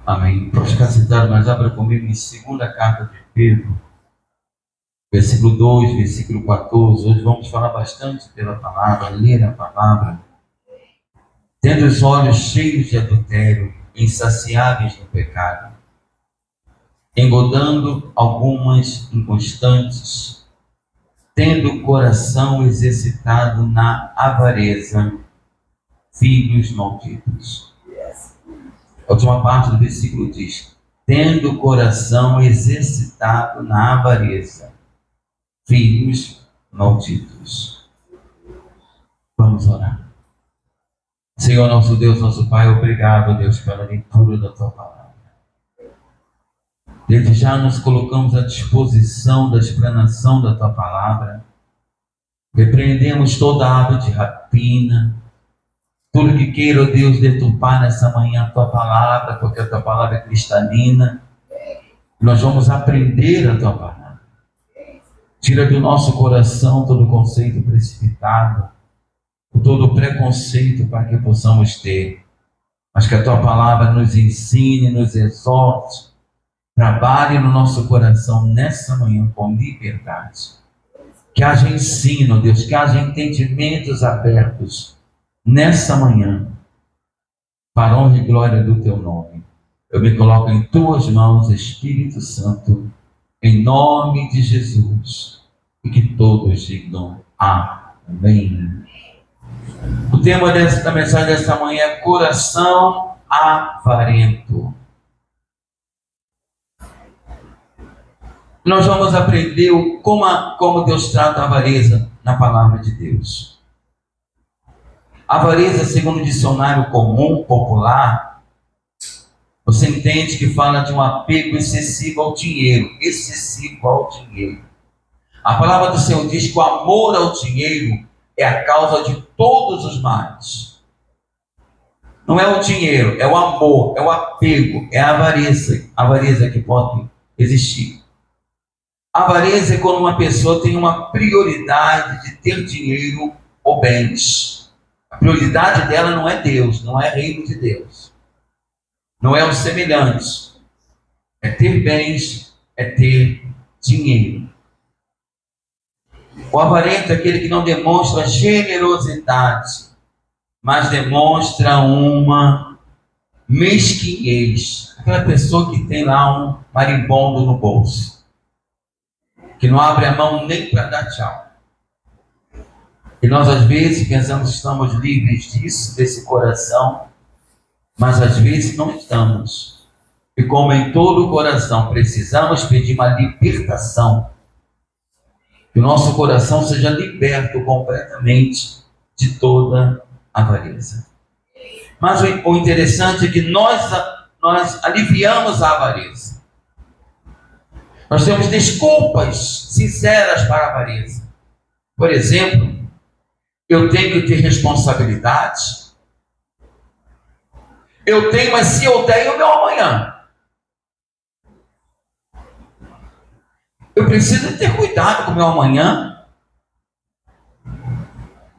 Amém. Pode ficar sentado, mas abra comigo em segunda carta de Pedro, versículo 2, versículo 14. Hoje vamos falar bastante pela palavra, ler a palavra. Tendo os olhos cheios de adultério, insaciáveis no pecado, engodando algumas inconstantes, tendo o coração exercitado na avareza, filhos malditos. A última parte do versículo diz: tendo o coração exercitado na avareza, filhos malditos. Vamos orar. Senhor, nosso Deus, nosso Pai, obrigado, Deus, pela leitura da Tua palavra. Desde já nos colocamos à disposição da explanação da Tua palavra. Repreendemos toda aba de rapina, tudo que queira, ó Deus, deturpar nessa manhã a Tua palavra, porque a Tua palavra é cristalina. Nós vamos aprender a Tua palavra. Tira do nosso coração todo conceito precipitado, todo preconceito para que possamos ter. Mas que a Tua palavra nos ensine, nos exorte, trabalhe no nosso coração nessa manhã com liberdade. Que haja ensino, Deus, que haja entendimentos abertos nessa manhã, para a honra e glória do Teu nome. Eu me coloco em Tuas mãos, Espírito Santo, em nome de Jesus, e que todos digam amém. O tema da mensagem desta manhã é coração avarento. Nós vamos aprender como Deus trata a avareza na palavra de Deus. A avareza, segundo o dicionário comum, popular, você entende que fala de um apego excessivo ao dinheiro. Excessivo ao dinheiro. A palavra do Senhor diz que o amor ao dinheiro é a causa de todos os males. Não é o dinheiro, é o amor, é o apego, é a avareza que pode existir. A avareza é quando uma pessoa tem uma prioridade de ter dinheiro ou bens. A prioridade dela não é Deus, não é reino de Deus. Não é os semelhantes. É ter bens, é ter dinheiro. O avarento é aquele que não demonstra generosidade, mas demonstra uma mesquinhez. Aquela pessoa que tem lá um marimbondo no bolso, que não abre a mão nem para dar tchau. E nós às vezes pensamos que estamos livres disso, desse coração, mas às vezes não estamos. E como em todo o coração precisamos pedir uma libertação, que o nosso coração seja liberto completamente de toda avareza. Mas o interessante é que nós aliviamos a avareza. Nós temos desculpas sinceras para a avareza. Por exemplo, eu tenho que ter responsabilidade. Eu tenho, mas se eu der, o meu amanhã. Eu preciso ter cuidado com o meu amanhã.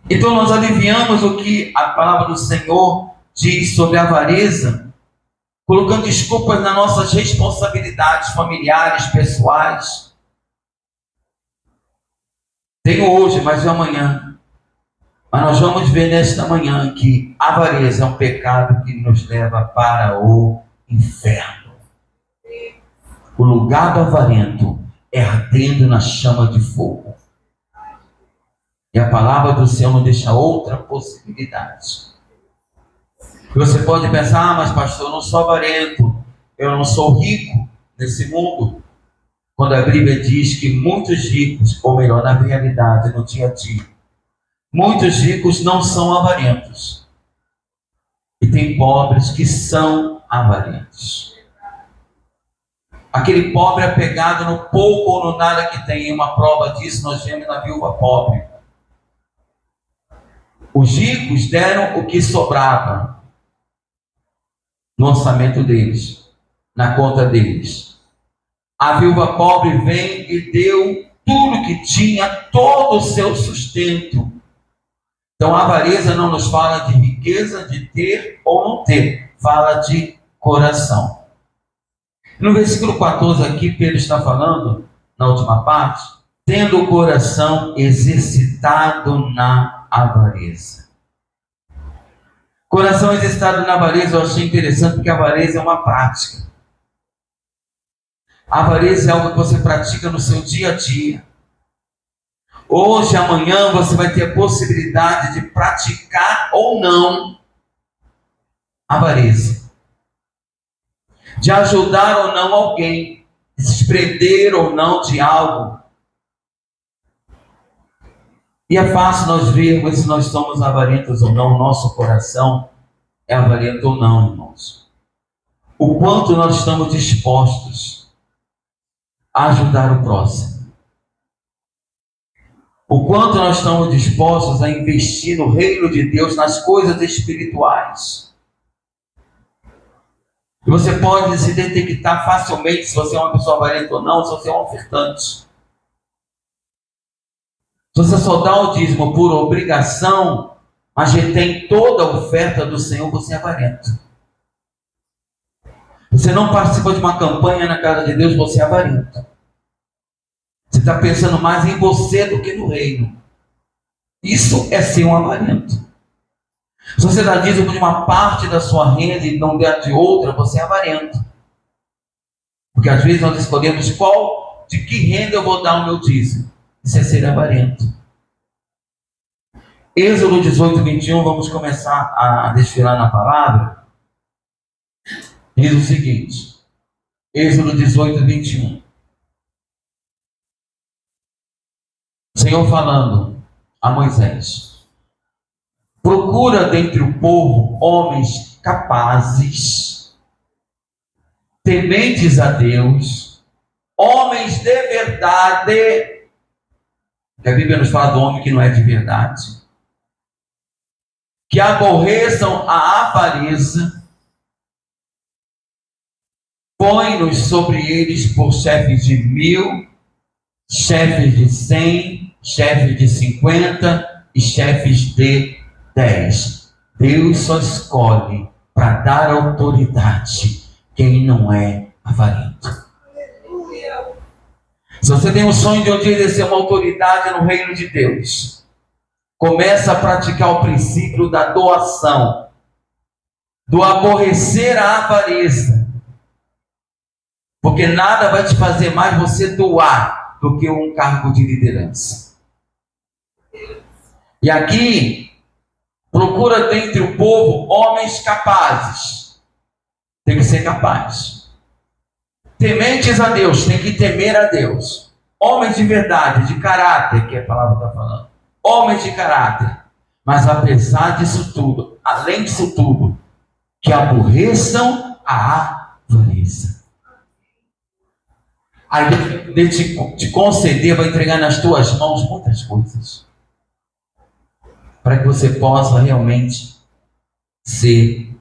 Então nós aliviamos o que a palavra do Senhor diz sobre a avareza, colocando desculpas nas nossas responsabilidades familiares, pessoais. Tenho hoje, mas e amanhã? Mas nós vamos ver nesta manhã que a avareza é um pecado que nos leva para o inferno. O lugar do avarento é ardendo na chama de fogo. E a palavra do Senhor não deixa outra possibilidade. Você pode pensar, mas pastor, eu não sou avarento, eu não sou rico nesse mundo. Quando a Bíblia diz que muitos ricos, ou melhor, na realidade, no dia a dia, muitos ricos não são avarentos. E tem pobres que são avarentos. Aquele pobre apegado no pouco ou no nada que tem. Uma prova disso nós vemos na viúva pobre. Os ricos deram o que sobrava no orçamento deles, na conta deles. A viúva pobre vem e deu tudo que tinha, todo o seu sustento. Então a avareza não nos fala de riqueza, de ter ou não ter, fala de coração. No versículo 14 aqui, Pedro está falando, na última parte, tendo o coração exercitado na avareza. Coração exercitado na avareza, eu achei interessante, porque a avareza é uma prática. A avareza é algo que você pratica no seu dia a dia. Hoje, amanhã, você vai ter a possibilidade de praticar ou não a avareza. De ajudar ou não alguém, de se desprender ou não de algo. E é fácil nós vermos se nós somos avarentos ou não, o nosso coração é avarento ou não, irmãos. O quanto nós estamos dispostos a ajudar o próximo. O quanto nós estamos dispostos a investir no reino de Deus, nas coisas espirituais. E você pode se detectar facilmente se você é uma pessoa avarenta ou não, se você é um ofertante. Se você só dá o dízimo por obrigação, mas retém toda a oferta do Senhor, você é avarento. Você não participa de uma campanha na casa de Deus, você é avarento. Você está pensando mais em você do que no reino. Isso é ser um avarento. Se você dá dízimo de uma parte da sua renda e não der de outra, você é avarento. Porque às vezes nós escolhemos de que renda eu vou dar o meu dízimo. Isso é ser avarento. Êxodo 18, 21, vamos começar a desfilar na palavra. Diz o seguinte, Êxodo 18, 21. O Senhor falando a Moisés: procura dentre o povo homens capazes, tementes a Deus, homens de verdade. A Bíblia nos fala do homem que não é de verdade, que aborreçam a avareza. Põe-nos sobre eles por chefes de 1000, chefes de 100, chefes de 50 e chefes de 10. Deus só escolhe para dar autoridade quem não é avarento. Se você tem um sonho de um dia exercer uma autoridade no reino de Deus, começa a praticar o princípio da doação, do aborrecer a avareza. Porque nada vai te fazer mais você doar do que um cargo de liderança. E aqui, procura dentre o povo homens capazes. Tem que ser capaz. Tementes a Deus, tem que temer a Deus. Homens de verdade, de caráter, que a palavra está falando. Homens de caráter. Mas apesar disso tudo, além disso tudo, que aborreçam a avareza. Aí Deus te conceder, vai entregar nas tuas mãos muitas coisas, para que você possa realmente ser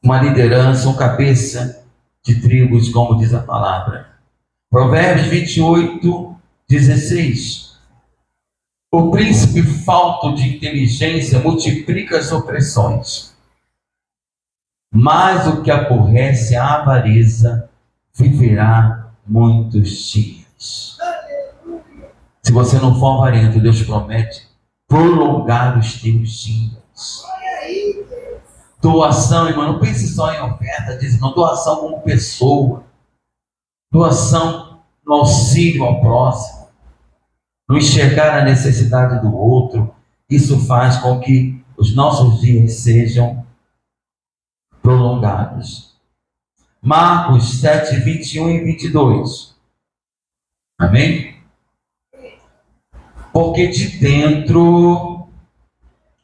uma liderança, um cabeça de tribos, como diz a palavra. Provérbios 28, 16. O príncipe falto de inteligência multiplica as opressões, mas o que aborrece a avareza viverá muitos dias. Se você não for avarento, Deus promete prolongar os teus dias. Doação, irmão, não pense só em oferta, diz, não, doação como pessoa, doação no auxílio ao próximo, no enxergar a necessidade do outro. Isso faz com que os nossos dias sejam prolongados. Marcos 7, 21 e 22. Amém? Porque de dentro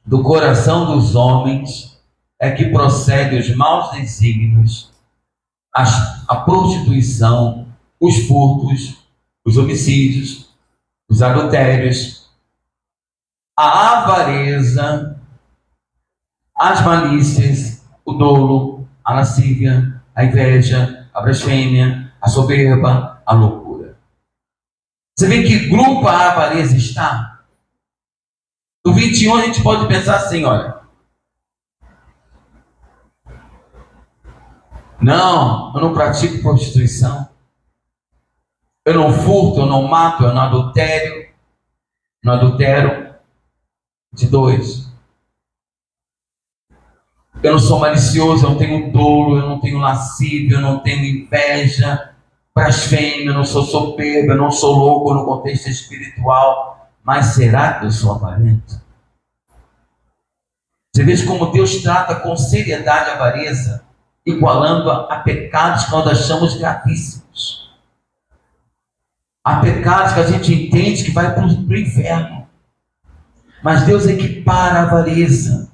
do coração dos homens é que procedem os maus desígnios, a prostituição, os furtos, os homicídios, os adultérios, a avareza, as malícias, o dolo, a lascívia, a inveja, a blasfêmia, a soberba, a loucura. Você vê que grupo a avareza está? No 21 a gente pode pensar assim, olha. Não, eu não pratico prostituição. Eu não furto, eu não mato, eu não adultério. Não adultero. De 2. Eu não sou malicioso, eu não tenho dolo, eu não tenho lascívio, eu não tenho inveja, blasfêmia, eu não sou soberbo, eu não sou louco no contexto espiritual. Mas será que eu sou avarento? Você vê como Deus trata com seriedade a avareza, igualando a pecados que nós achamos gravíssimos. Há pecados que a gente entende que vai para o inferno. Mas Deus equipara a avareza.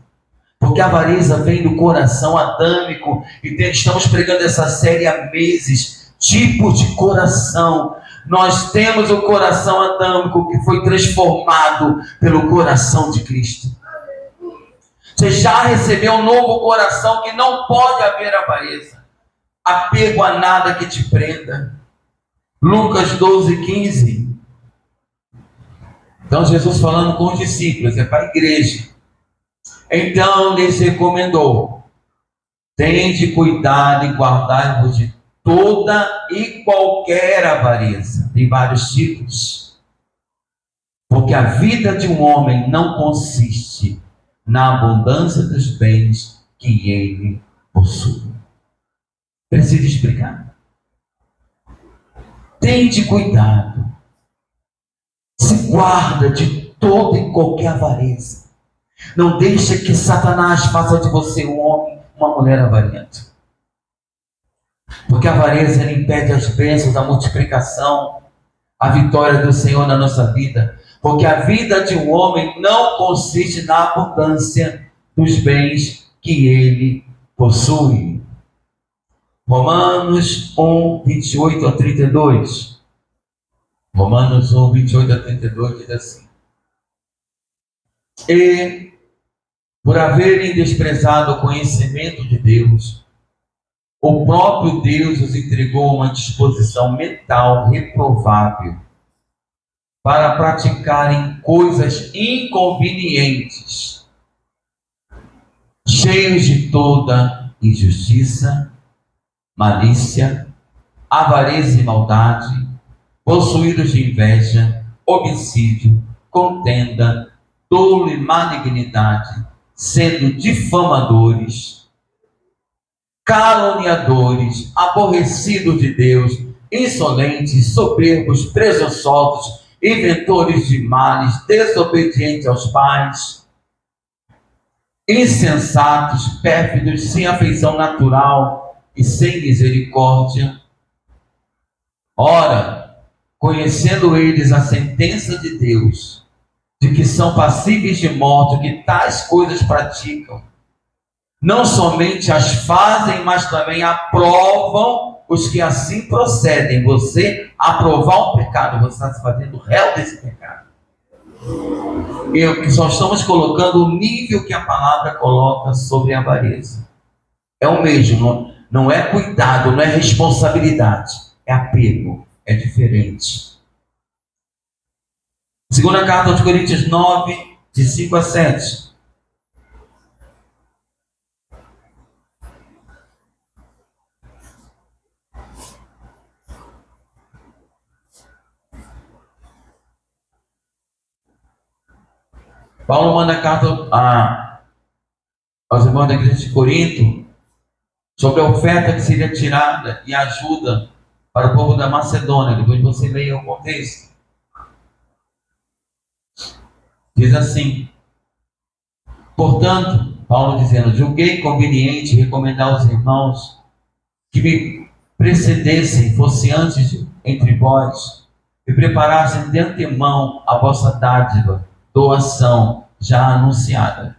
Porque a avareza vem do coração adâmico. E estamos pregando essa série há meses. Tipos de coração. Nós temos o coração adâmico que foi transformado pelo coração de Cristo. Você já recebeu um novo coração que não pode haver avareza. Apego a nada que te prenda. Lucas 12:15. Então Jesus falando com os discípulos, é para a igreja. Então lhes recomendou: tende cuidado e guardai-vos de toda e qualquer avareza. Tem vários tipos. Porque a vida de um homem não consiste na abundância dos bens que ele possui. Preciso explicar. Tende cuidado. Se guarda de toda e qualquer avareza. Não deixe que Satanás faça de você um homem, uma mulher avarenta. Porque a avareza ela impede as bênçãos, a multiplicação, a vitória do Senhor na nossa vida. Porque a vida de um homem não consiste na abundância dos bens que ele possui. Romanos 1:28-32. Romanos 1:28-32 diz assim: e, por haverem desprezado o conhecimento de Deus, o próprio Deus os entregou a uma disposição mental reprovável para praticarem coisas inconvenientes, cheios de toda injustiça, malícia, avareza e maldade, possuídos de inveja, homicídio, contenda, dolo e malignidade, sendo difamadores, caluniadores, aborrecidos de Deus, insolentes, soberbos, presunçosos, inventores de males, desobedientes aos pais, insensatos, pérfidos, sem afeição natural e sem misericórdia. Ora, conhecendo eles a sentença de Deus, de que são passíveis de morte, que tais coisas praticam, não somente as fazem, mas também aprovam os que assim procedem. Você aprovar um pecado, você está se fazendo réu desse pecado. E só estamos colocando o nível que a palavra coloca sobre a avareza. É o mesmo, não é cuidado, não é responsabilidade, é apego, é diferente. Segunda carta aos Coríntios 9, de 5-7. Paulo manda carta aos irmãos da igreja de Corinto sobre a oferta que seria tirada e ajuda para o povo da Macedônia. Depois você leia o contexto. Diz assim: portanto, Paulo dizendo, julguei conveniente recomendar aos irmãos que me precedessem, fosse antes entre vós, e preparassem de antemão a vossa dádiva, doação já anunciada,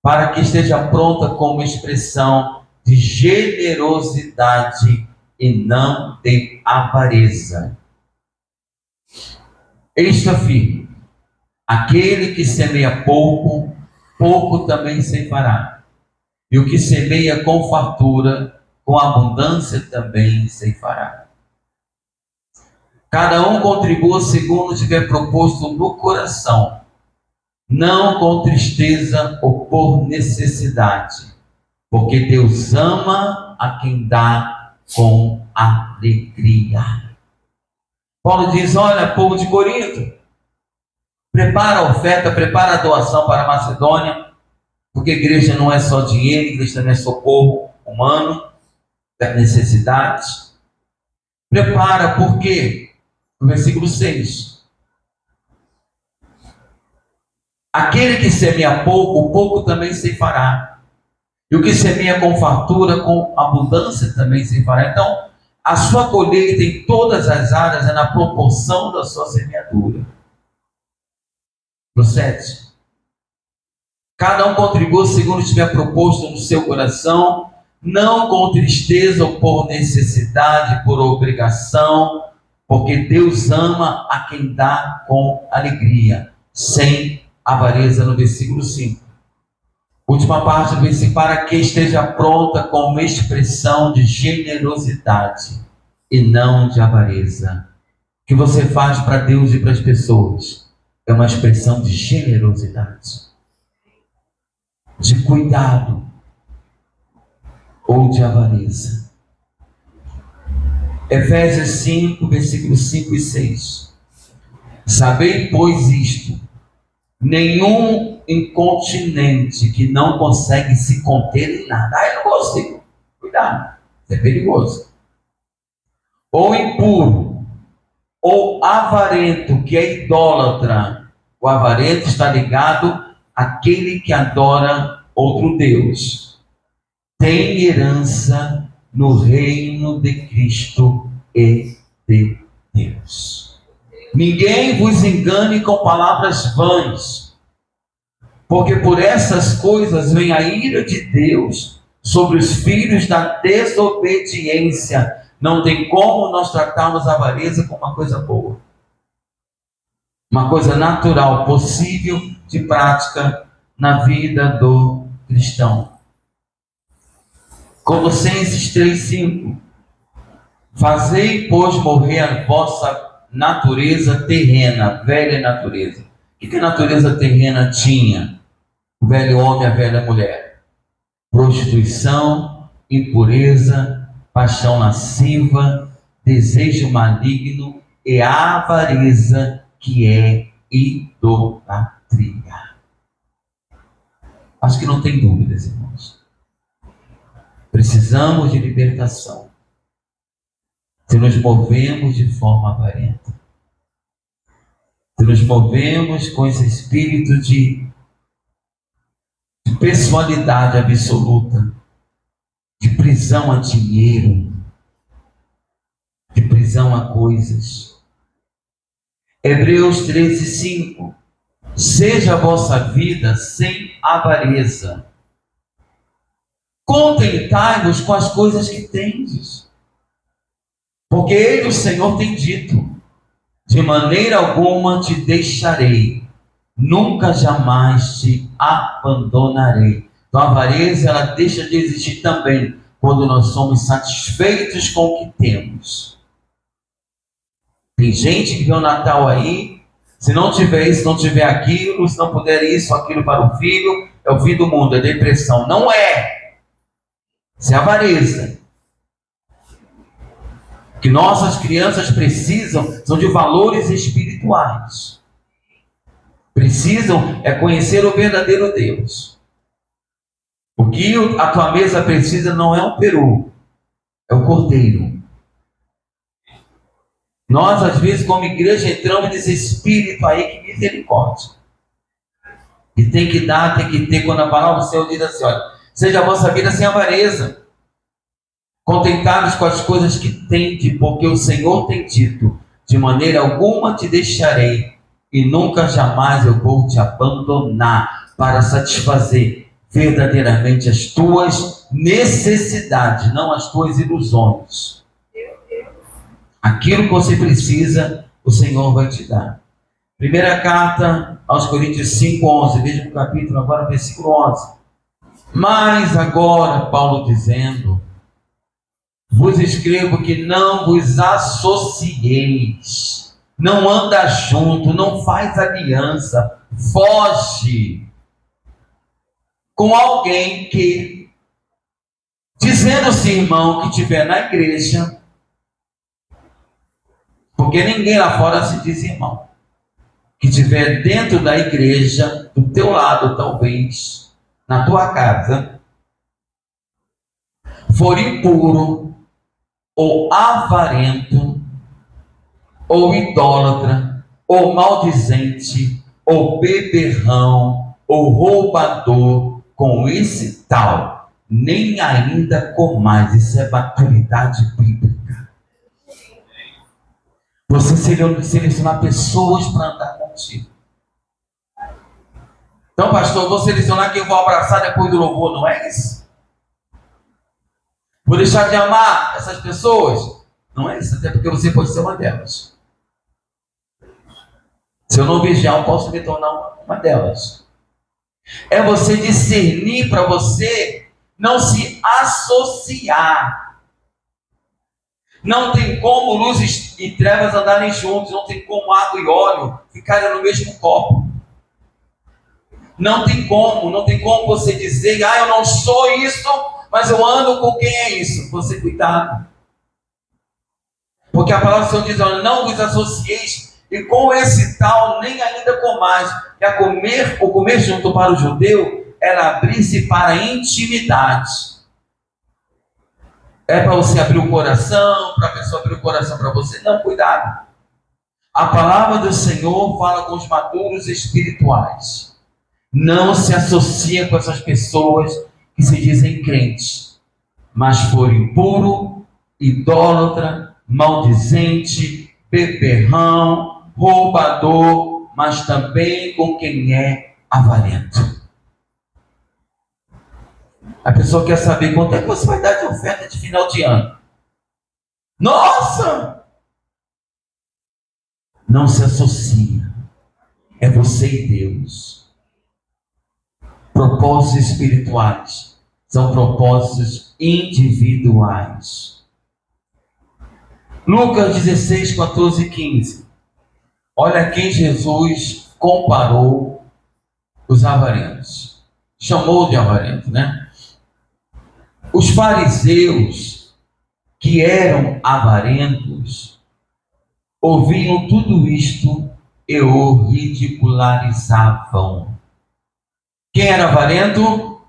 para que esteja pronta como expressão de generosidade e não de avareza. Isto afirma: aquele que semeia pouco, pouco também ceifará, e o que semeia com fartura, com abundância também ceifará. Cada um contribua segundo tiver proposto no coração, não com tristeza ou por necessidade, porque Deus ama a quem dá com alegria. Paulo diz: olha, povo de Corinto, prepara a oferta, prepara a doação para a Macedônia, porque a igreja não é só dinheiro, a igreja também é socorro humano das necessidades. Prepara, porque no versículo 6, aquele que semeia pouco, pouco também se fará, e o que semeia com fartura, com abundância também se fará. Então, a sua colheita em todas as áreas é na proporção da sua semeadura. No 7, cada um contribua segundo estiver proposto no seu coração, não com tristeza ou por necessidade, por obrigação, porque Deus ama a quem dá com alegria, sem avareza, no versículo 5. Última parte do versículo: para que esteja pronta como expressão de generosidade e não de avareza. O que você faz para Deus e para as pessoas é uma expressão de generosidade, de cuidado ou de avareza. Efésios 5, versículos 5 e 6. Sabei, pois, isto: nenhum incontinente que não consegue se conter em nada. Eu não consigo. Cuidado, isso é perigoso. Ou impuro, ou avarento, que é idólatra. O avarento está ligado àquele que adora outro Deus. Tem herança no reino de Cristo e de Deus. Ninguém vos engane com palavras vãs, porque por essas coisas vem a ira de Deus sobre os filhos da desobediência. Não tem como nós tratarmos a avareza como uma coisa boa, uma coisa natural, possível de prática na vida do cristão. Colossenses 3,5: fazei, pois, morrer a vossa natureza terrena, velha natureza. O que a natureza terrena tinha? O velho homem, a velha mulher: prostituição, impureza, paixão lasciva, desejo maligno e avareza, que é idolatria. Acho que não tem dúvidas, irmãos. Precisamos de libertação. Se nos movemos de forma avarenta, se nos movemos com esse espírito de pessoalidade absoluta, de prisão a dinheiro, de prisão a coisas. Hebreus 13:5: seja a vossa vida sem avareza, contentai-vos com as coisas que tendes, porque Ele, o Senhor, tem dito: de maneira alguma te deixarei, nunca jamais te abandonarei. Então a avareza, ela deixa de existir também quando nós somos satisfeitos com o que temos. Tem gente que vê o Natal aí, se não tiver isso, não tiver aquilo, se não puder isso, aquilo para o filho, é o fim do mundo, é depressão. Não é. Isso é avareza. O que nossas crianças precisam são de valores espirituais. Precisam é conhecer o verdadeiro Deus. O que a tua mesa precisa não é um peru, é o cordeiro. Nós, às vezes, como igreja, entramos nesse espírito aí, que misericórdia. E tem que dar, tem que ter, quando a palavra do Senhor diz assim: olha, seja a vossa vida sem avareza, contentados com as coisas que tende, porque o Senhor tem dito: de maneira alguma te deixarei, e nunca jamais eu vou te abandonar, para satisfazer verdadeiramente as tuas necessidades, não as tuas ilusões. Aquilo que você precisa, o Senhor vai te dar. Primeira carta aos Coríntios 5:11, veja no capítulo agora, versículo 11. Mas agora, Paulo dizendo: vos escrevo que não vos associeis, não anda junto, não faz aliança, foge com alguém que Dizendo-se, irmão, que estiver na igreja, porque ninguém lá fora se diz irmão, que estiver dentro da igreja, do teu lado talvez, na tua casa, for impuro, ou avarento, ou idólatra, ou maldizente, ou beberrão, ou roubador, com esse tal, nem ainda comais. Isso é maturidade bíblica. Você selecionar pessoas para andar contigo. Então, pastor, vou selecionar quem eu vou abraçar depois do louvor, não é isso? Vou deixar de amar essas pessoas? Não é isso, até porque você pode ser uma delas. Se eu não vigiar, eu posso me tornar uma delas. É você discernir para você não se associar. Não tem como luz e trevas andarem juntos, não tem como água e óleo ficarem no mesmo copo. Não tem como você dizer, eu não sou isso, mas eu ando com quem é isso. Você cuidado. Porque a palavra do Senhor diz, não vos associeis, e com esse tal nem ainda comais. Que o comer junto para o judeu era abrir-se para a intimidade. É para você abrir o coração, para a pessoa abrir o coração para você. Não, cuidado. A palavra do Senhor fala com os maduros espirituais. Não se associa com essas pessoas que se dizem crentes, mas for impuro, idólatra, maldizente, beberrão, roubador, mas também com quem é avarento. A pessoa quer saber quanto é que você vai dar de oferta de final de ano. Nossa! Não se associa. É você e Deus. Propósitos espirituais são propósitos individuais. Lucas 16, 14 e 15. Olha quem Jesus comparou os avarentos. Chamou de avarento, né? Os fariseus, que eram avarentos, ouviam tudo isto e o ridicularizavam. Quem era avarento?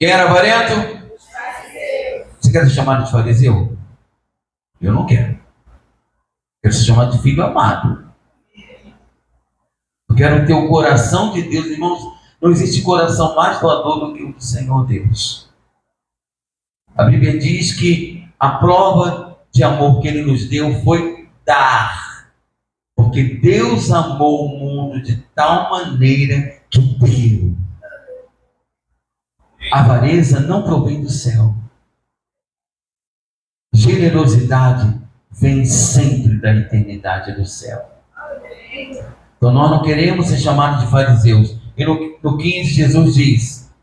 Quem era avarento? Você quer ser chamado de fariseu? Eu não quero. Quero ser chamado de filho amado. Eu quero ter o coração de Deus, irmãos. Não existe coração mais doador do que o do Senhor Deus. A Bíblia diz que a prova de amor que Ele nos deu foi dar. Porque Deus amou o mundo de tal maneira que deu. A avareza não provém do céu. Generosidade vem sempre da eternidade do céu. Então nós não queremos ser chamados de fariseus. E no 15 Jesus diz,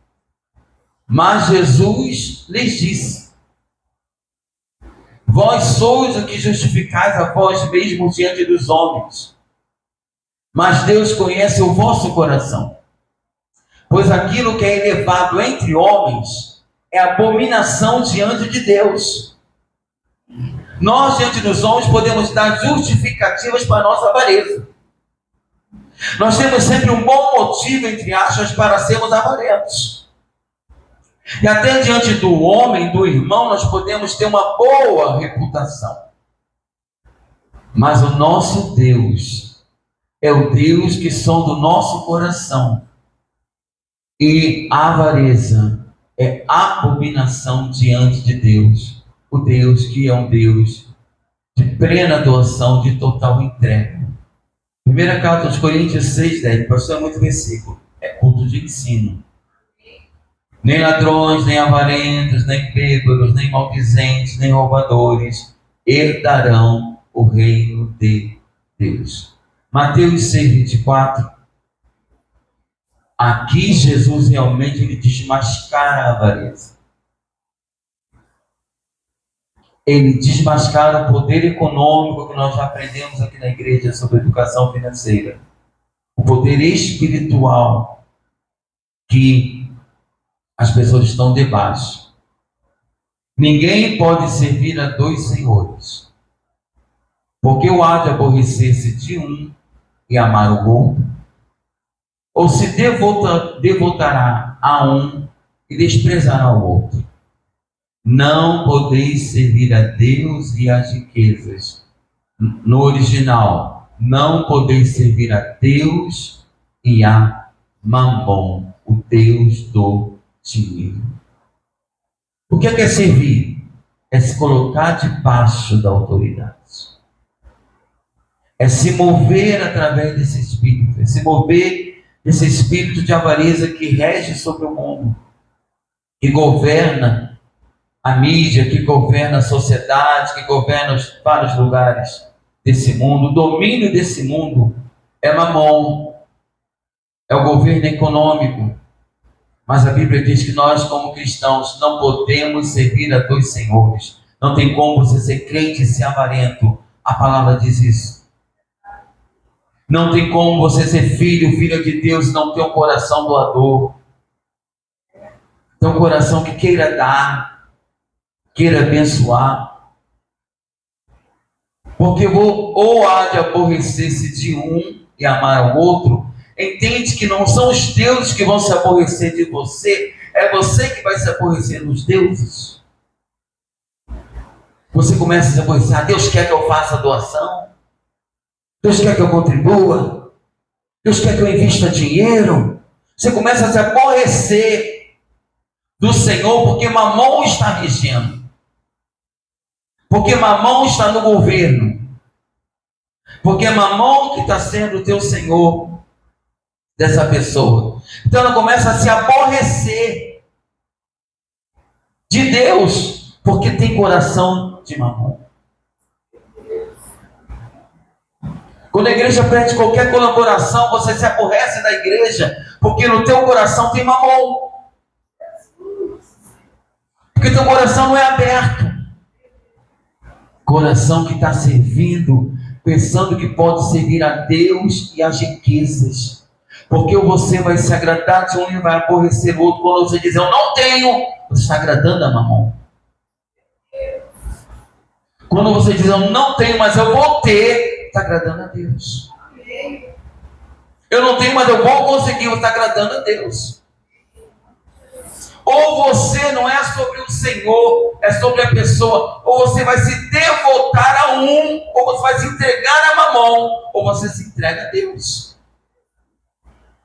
mas Jesus lhes disse, vós sois o que justificais a vós mesmos diante dos homens, mas Deus conhece o vosso coração, pois aquilo que é elevado entre homens é abominação diante de Deus. Nós diante dos homens podemos dar justificativas para a nossa avareza. Nós temos sempre um bom motivo, entre aspas, para sermos avarentos. E até diante do homem, do irmão, nós podemos ter uma boa reputação. Mas o nosso Deus é o Deus que sonda o nosso coração. E a avareza é abominação diante de Deus. O Deus que é um Deus de plena doação, de total entrega. Primeira carta aos Coríntios 6, 10. Pastor, é muito versículo. É culto de ensino. Nem ladrões, nem avarentos, nem bêbados, nem maldizentes, nem roubadores herdarão o reino de Deus. Mateus 6, 24. Aqui Jesus realmente ele desmascara a avareza. Ele desmascara o poder econômico que nós já aprendemos aqui na igreja sobre educação financeira. O poder espiritual que As pessoas estão debaixo. Ninguém pode servir a dois senhores, porque ou há de aborrecer-se de um e amar o outro, ou se devotará a um e desprezará o outro. Não podeis servir a Deus e às riquezas. No original, não podeis servir a Deus e a Mamon, o Deus do dinheiro. O que é servir? É se colocar debaixo da autoridade. É se mover através desse espírito. É se mover desse espírito de avareza que rege sobre o mundo, que governa a mídia, que governa a sociedade, que governa os vários lugares desse mundo. O domínio desse mundo é Mamon, é o governo econômico. Mas a Bíblia diz que nós, como cristãos, não podemos servir a dois senhores. Não tem como você ser crente e ser avarento. A palavra diz isso. Não tem como você ser filho, filha de Deus, e não ter um coração doador. Ter um coração que queira dar, queira abençoar. Porque ou há de aborrecer-se de um e amar o outro. Entende que não são os deuses que vão se aborrecer de você, é você que vai se aborrecer dos deuses. Você começa a se aborrecer, Deus quer que eu faça doação, Deus quer que eu contribua, Deus quer que eu invista dinheiro. Você começa a se aborrecer do Senhor, porque Mamon está regendo, porque Mamon está no governo, porque é Mamon que está sendo o teu Senhor dessa pessoa. Então ela começa a se aborrecer de Deus, porque tem coração de Mamon. Quando a igreja pede qualquer colaboração, você se aborrece da igreja, porque no teu coração tem Mamon. Porque teu coração não é aberto. Coração que está servindo, pensando que pode servir a Deus e às riquezas. Porque você vai se agradar de um e vai aborrecer o outro. Quando você diz, eu não tenho, você está agradando a Mamon. Quando você diz, eu não tenho, mas eu vou ter, está agradando a Deus. Eu não tenho, mas eu vou conseguir, você está agradando a Deus. Ou você não é sobre o Senhor, é sobre a pessoa. Ou você vai se devotar a um, ou você vai se entregar a Mamon, ou você se entrega a Deus.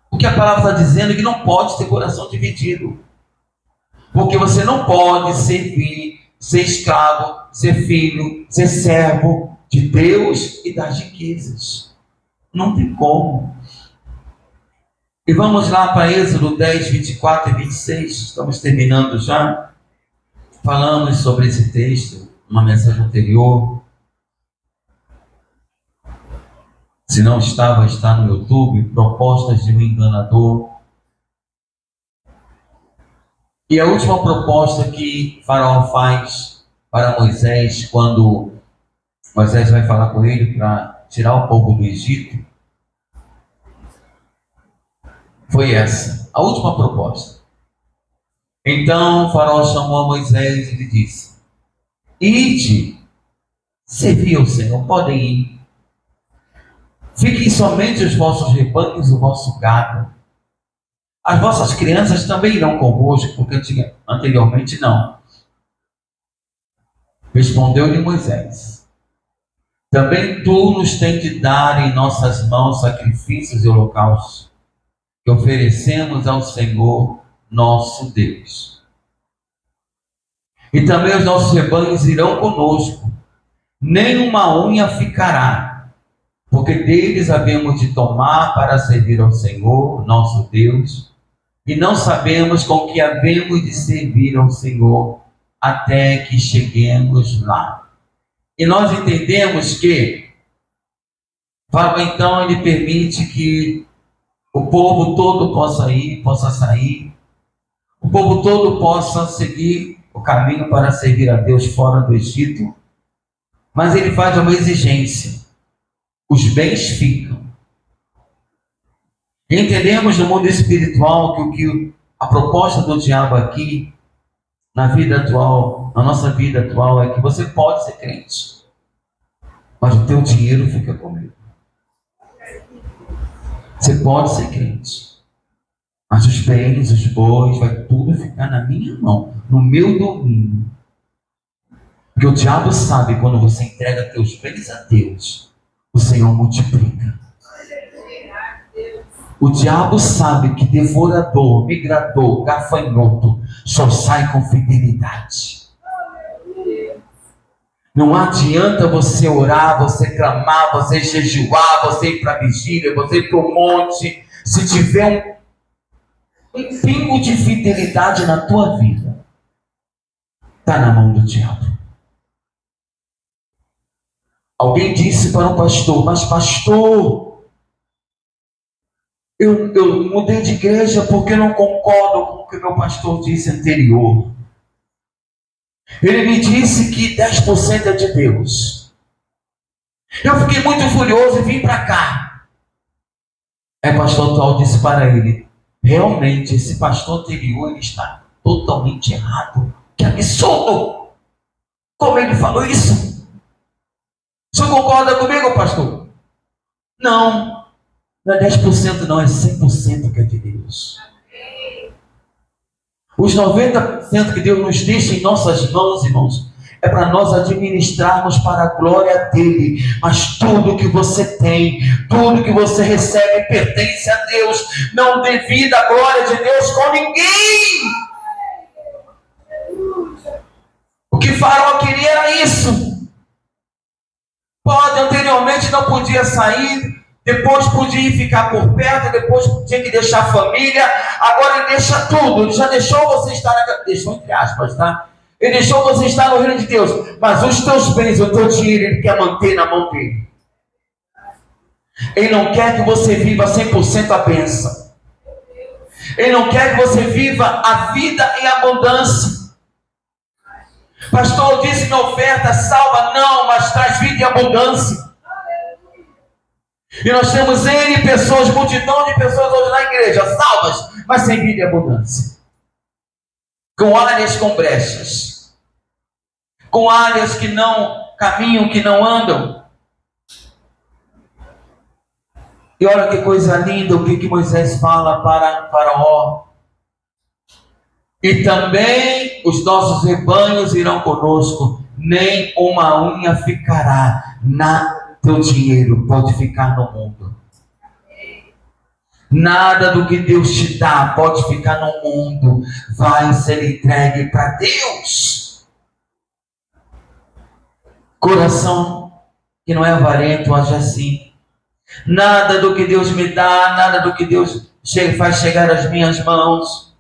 O que a palavra está dizendo é que não pode ter coração dividido. Porque você não pode servir, ser escravo, ser filho, ser servo de Deus e das riquezas. Não tem como. E vamos lá para Êxodo 10, 24 e 26. Estamos terminando já. Falamos sobre esse texto, uma mensagem anterior. Se não estava, está no YouTube, propostas de um enganador. E a última proposta que Faraó faz para Moisés, quando Moisés vai falar com ele para tirar o povo do Egito, foi essa, a última proposta. Então Faraó chamou a Moisés e lhe disse, ide, servi ao Senhor, podem ir. Fiquem somente os vossos rebanhos, o vosso gado. As vossas crianças também irão convosco, porque anteriormente não. Respondeu-lhe Moisés, também tu nos tens de dar em nossas mãos sacrifícios e holocaustos, que oferecemos ao Senhor nosso Deus. E também os nossos rebanhos irão conosco, nem uma unha ficará, porque deles havemos de tomar para servir ao Senhor, nosso Deus, e não sabemos com que havemos de servir ao Senhor até que cheguemos lá. E nós entendemos que, então, ele permite que o povo todo possa ir, possa sair, o povo todo possa seguir o caminho para servir a Deus fora do Egito, mas ele faz uma exigência. Os bens ficam. Entendemos no mundo espiritual que o que A proposta do diabo aqui, na vida atual, na nossa vida atual, é que você pode ser crente, mas o teu dinheiro fica comigo. Você pode ser crente, mas os bens, os bois, vai tudo ficar na minha mão, no meu domínio. Porque o diabo sabe, quando você entrega teus bens a Deus, o Senhor multiplica. O diabo sabe que devorador, migrador, gafanhoto só sai com fidelidade. Não adianta você orar, você clamar, você jejuar, você ir para a vigília, você ir para o monte. Se tiver um pingo de fidelidade na tua vida, está na mão do diabo. Alguém disse para um pastor: mas pastor, eu mudei de igreja porque não concordo com o que meu pastor disse anterior. Ele me disse que 10% é de Deus. Eu fiquei muito furioso e vim para cá. Aí o pastor atual disse para ele: realmente esse pastor anterior ele está totalmente errado. Que absurdo! Como ele falou isso? O senhor concorda comigo, pastor? Não, não é 10% não, é 100% que é de Deus. Os 90% que Deus nos deixa em nossas mãos, irmãos, é para nós administrarmos para a glória dele. Mas tudo que você tem, tudo que você recebe pertence a Deus. Não divida a glória de Deus com ninguém. O que Faraó queria era isso. Pode, anteriormente não podia sair, depois podia ficar por perto, depois tinha que deixar a família, agora ele deixa tudo. Ele já deixou você estar deixou entre aspas, tá? Ele deixou você estar no reino de Deus, mas os teus bens, o teu dinheiro, ele quer manter na mão dele. Ele não quer que você viva 100% a bênção. Ele não quer que você viva a vida em abundância. Pastor, disse minha oferta salva, não, mas traz vida em abundância. E nós temos N pessoas, multidão de pessoas hoje na igreja, salvas, mas sem vida em abundância. Com áreas com brechas. Com áreas que não caminham, que não andam. E olha que coisa linda o que Moisés fala para Faraó. E também os nossos rebanhos irão conosco, nem uma unha ficará na teu dinheiro, pode ficar no mundo. Nada do que Deus te dá pode ficar no mundo, vai ser entregue para Deus. Coração que não é avarento, age assim. Nada do que Deus me dá, nada do que Deus faz chegar às minhas mãos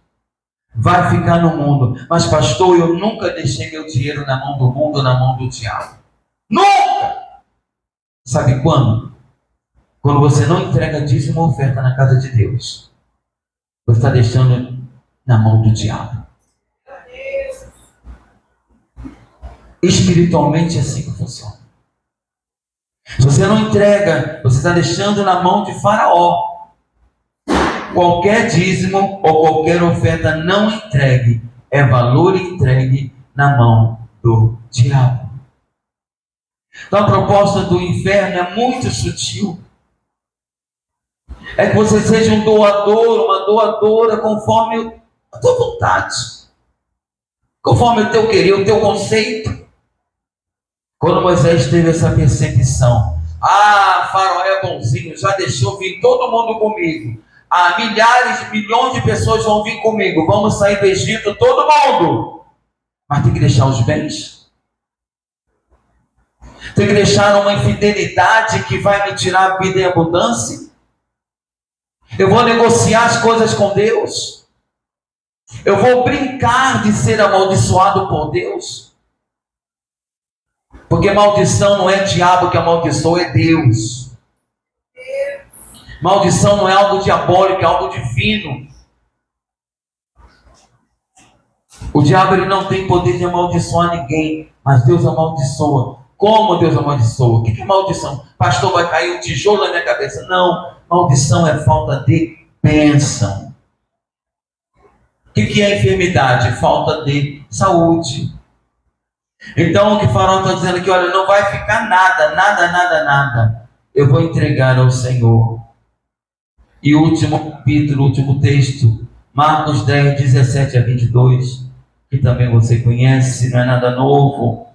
vai ficar no mundo. Mas pastor, eu nunca deixei meu dinheiro na mão do mundo, na mão do diabo. Nunca! Sabe quando? Quando você não entrega dízimo ou oferta na casa de Deus, você está deixando na mão do diabo. Espiritualmente é assim que funciona. Se você não entrega, você está deixando na mão de Faraó. Qualquer dízimo ou qualquer oferta não entregue é valor entregue na mão do diabo. Então a proposta do inferno é muito sutil. É que você seja um doador, uma doadora conforme a tua vontade, conforme o teu querer, o teu conceito. Quando Moisés teve essa percepção, Faraó é bonzinho, já deixou vir todo mundo comigo. Milhares, milhões de pessoas vão vir comigo. Vamos sair do Egito, todo mundo. Mas tem que deixar os bens. Tem que deixar uma infidelidade que vai me tirar a vida em abundância. Eu vou negociar as coisas com Deus. Eu vou brincar de ser amaldiçoado por Deus. Porque maldição não é diabo que amaldiçoa, é Deus. Maldição não é algo diabólico, é algo divino. O diabo ele não tem poder de amaldiçoar ninguém, mas Deus amaldiçoa. Como Deus amaldiçoa? O que é maldição? Pastor, vai cair um tijolo na minha cabeça. Não, maldição é falta de bênção. que é enfermidade? Falta de saúde. Então o que o Faraó está dizendo aqui, olha, não vai ficar nada. Eu vou entregar ao Senhor. E o último capítulo, o último texto, Marcos 10, 17 a 22, que também você conhece, não é nada novo.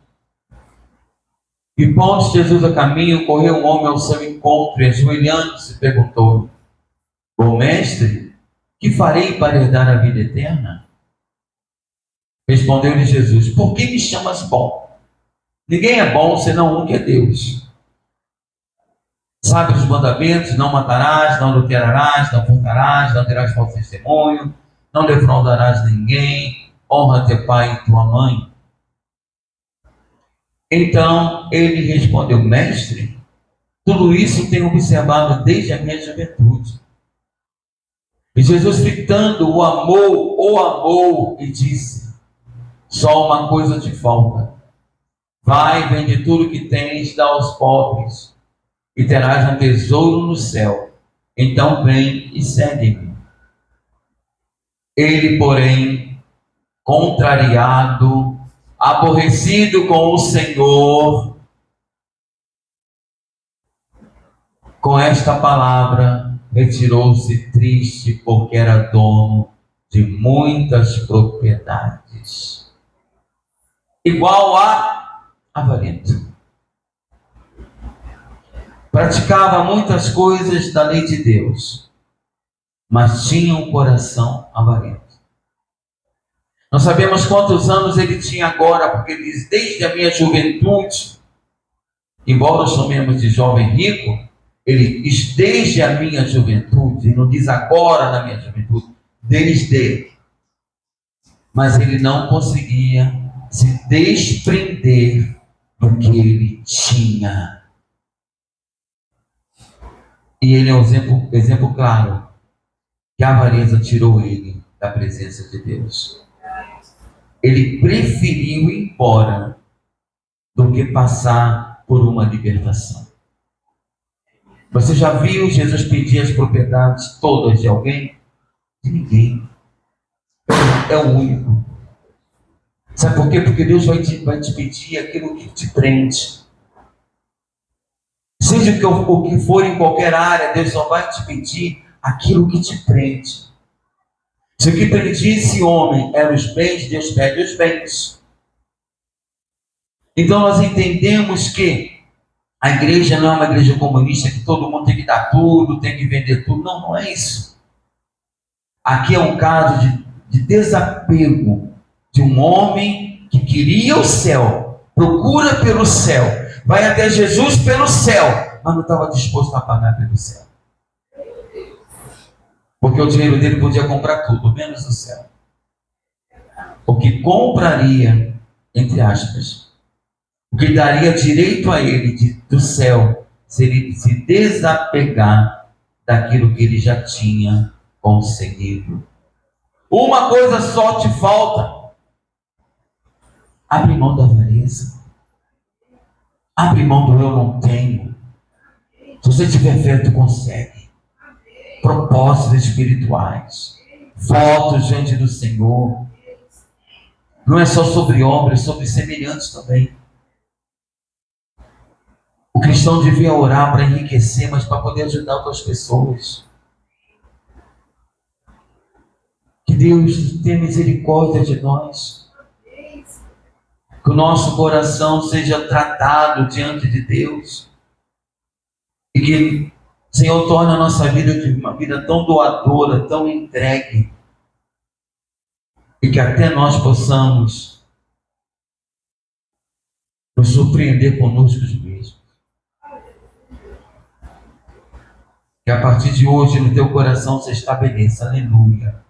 E pondo Jesus a caminho, correu um homem ao seu encontro e ajoelhando-se perguntou: bom mestre, que farei para herdar a vida eterna? Respondeu-lhe Jesus: por que me chamas bom? Ninguém é bom senão um que é Deus. Sabe os mandamentos: não matarás, não adulterarás, não furtarás, não terás falso testemunho, não defraudarás ninguém, honra teu pai e tua mãe. Então ele respondeu: mestre, tudo isso tenho observado desde a minha juventude. E Jesus, fitando, o amou e disse: só uma coisa te falta. Vai, vende tudo que tens, dá aos pobres, e terás um tesouro no céu. Então vem e segue-me. Ele, porém, contrariado, aborrecido com o Senhor, com esta palavra, retirou-se triste, porque era dono de muitas propriedades. Igual a avarento. Praticava muitas coisas da lei de Deus, mas tinha um coração avarento. Não sabemos quantos anos ele tinha agora, porque ele diz: desde a minha juventude, embora chamemos de jovem rico, ele diz desde a minha juventude, ele não diz agora na minha juventude, desde. Mas ele não conseguia se desprender do que ele tinha. E ele é um exemplo claro que a avareza tirou ele da presença de Deus. Ele preferiu ir embora do que passar por uma libertação. Você já viu Jesus pedir as propriedades todas de alguém? De ninguém. É o único. Sabe por quê? Porque Deus vai te pedir aquilo que te prende. Seja o que for em qualquer área, Deus só vai te pedir aquilo que te prende. Se o que prendia esse homem eram os bens, Deus pede os bens. Então nós entendemos que a igreja não é uma igreja comunista que todo mundo tem que dar tudo, tem que vender tudo. Não, não é isso. Aqui é um caso de desapego de um homem que queria o céu, procura pelo céu, vai até Jesus pelo céu, mas não estava disposto a pagar pelo céu. Porque o dinheiro dele podia comprar tudo, menos o céu. O que compraria, entre aspas, o que daria direito a ele do céu, seria se desapegar daquilo que ele já tinha conseguido. Uma coisa só te falta: abre mão da avareza, abre mão do eu não tenho. Se você tiver fé, tu consegue. Propósitos espirituais, votos diante do Senhor. Não é só sobre obras, é sobre semelhantes também. O cristão devia orar para enriquecer, mas para poder ajudar outras pessoas. Que Deus tenha misericórdia de nós. Que o nosso coração seja tratado diante de Deus. E que o Senhor torne a nossa vida de uma vida tão doadora, tão entregue. E que até nós possamos nos surpreender conosco mesmos. Que a partir de hoje no teu coração se estabeleça, aleluia,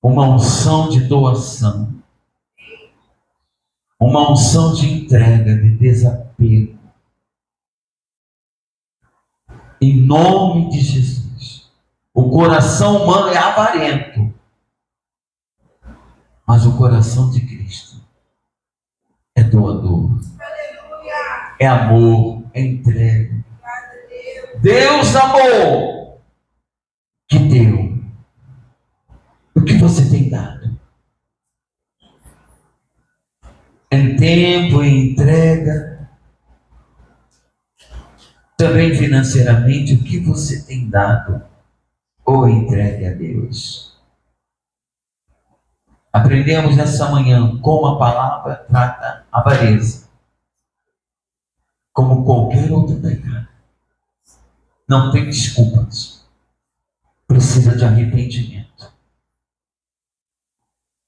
uma unção de doação, uma unção de entrega, de desapego. Em nome de Jesus. O coração humano é avarento, mas o coração de Cristo é doador, é amor, é entrega. Deus amou, que deu. O que você tem dado? Em tempo, em entrega, também financeiramente, o que você tem dado ou entregue a Deus? Aprendemos nessa manhã como a palavra trata a avareza, como qualquer outro pecado. Não tem desculpas. Precisa de arrependimento.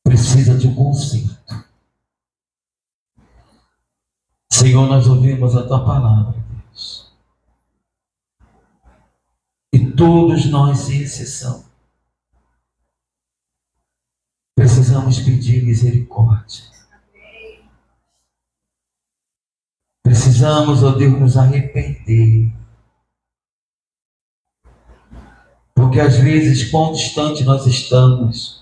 Precisa de um conserto. Senhor, nós ouvimos a Tua palavra, Deus. E todos nós, sem exceção, precisamos pedir misericórdia. Precisamos, ó Deus, nos arrepender. Porque às vezes, quão distante nós estamos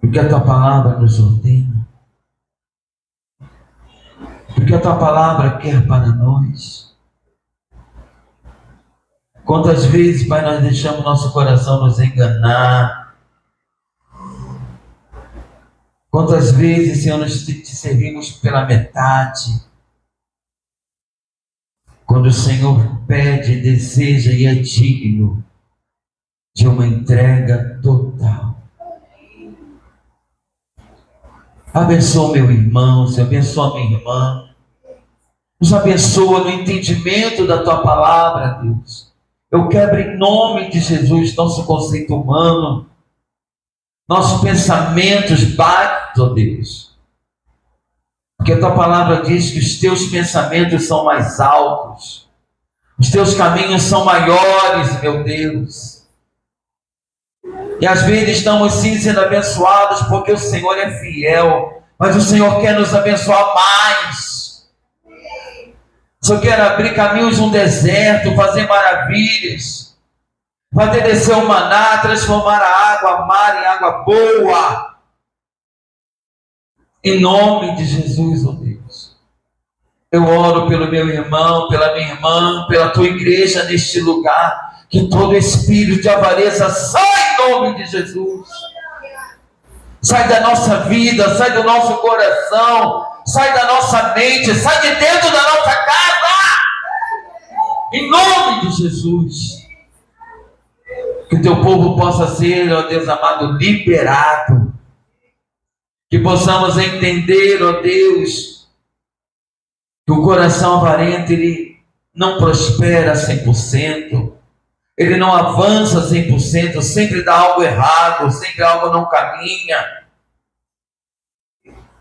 do que a Tua palavra nos ordena, do que a Tua palavra quer para nós. Quantas vezes, Pai, nós deixamos nosso coração nos enganar. Quantas vezes, Senhor, nós te servimos pela metade. Quando o Senhor pede, deseja e é digno de uma entrega total. Abençoa meu irmão, Senhor, abençoa minha irmã. Nos abençoa no entendimento da Tua palavra, Deus. Eu quebro em nome de Jesus nosso conceito humano, nossos pensamentos baixos, ó Deus. Porque a Tua palavra diz que os Teus pensamentos são mais altos, os Teus caminhos são maiores, meu Deus. E às vezes estamos sim sendo abençoados porque o Senhor é fiel, mas o Senhor quer nos abençoar mais. O Senhor quer abrir caminhos no deserto, fazer maravilhas, fazer descer o maná, transformar a água mar em água boa. Em nome de Jesus, ó Deus. Eu oro pelo meu irmão, pela minha irmã, pela Tua igreja neste lugar, que todo espírito de avareza sai em nome de Jesus. Sai da nossa vida, sai do nosso coração, sai da nossa mente, sai de dentro da nossa casa. Em nome de Jesus. Que o Teu povo possa ser, ó Deus amado, liberado. Que possamos entender, ó Deus, que o coração avarento, ele não prospera 100%, ele não avança 100%, sempre dá algo errado, sempre algo não caminha.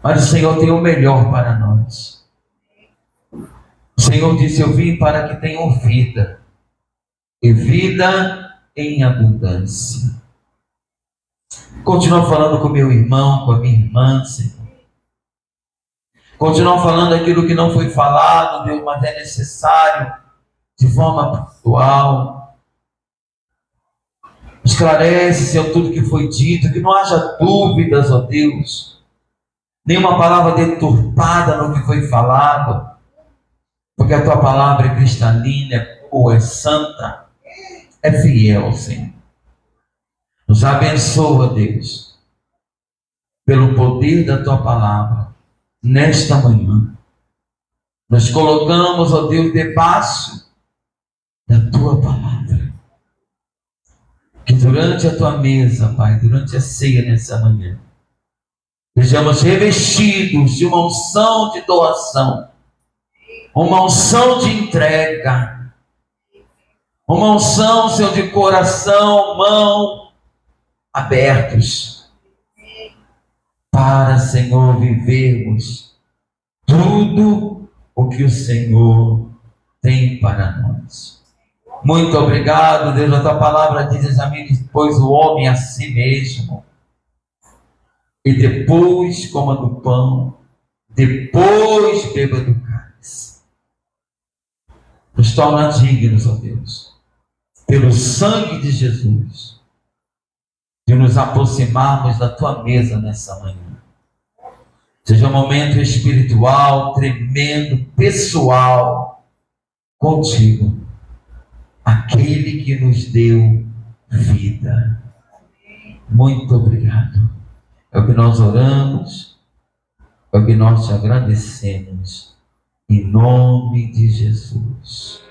Mas o Senhor tem o melhor para nós. O Senhor disse: eu vim para que tenham vida, e vida em abundância. Continua falando com meu irmão, com a minha irmã, Senhor. Continua falando aquilo que não foi falado, Deus, mas é necessário de forma pontual. Esclarece, Senhor, tudo que foi dito, que não haja dúvidas, ó Deus. Nenhuma palavra deturpada no que foi falado. Porque a Tua palavra é cristalina, é pura, é santa, é fiel, Senhor. Nos abençoa, Deus, pelo poder da Tua palavra, nesta manhã. Nós colocamos, ó Deus, debaixo da Tua palavra. Que durante a Tua mesa, Pai, durante a ceia nessa manhã, sejamos revestidos de uma unção de doação, uma unção de entrega, uma unção, Senhor, de coração, mão, abertos para, Senhor, vivermos tudo o que o Senhor tem para nós. Muito obrigado, Deus. A Tua palavra diz: examine depois o homem a si mesmo, e depois coma do pão, depois beba do cálice. Nos torna dignos, ó Deus, pelo sangue de Jesus, de nos aproximarmos da Tua mesa nessa manhã. Seja um momento espiritual, tremendo, pessoal, contigo, aquele que nos deu vida. Muito obrigado. É o que nós oramos, é o que nós te agradecemos. Em nome de Jesus.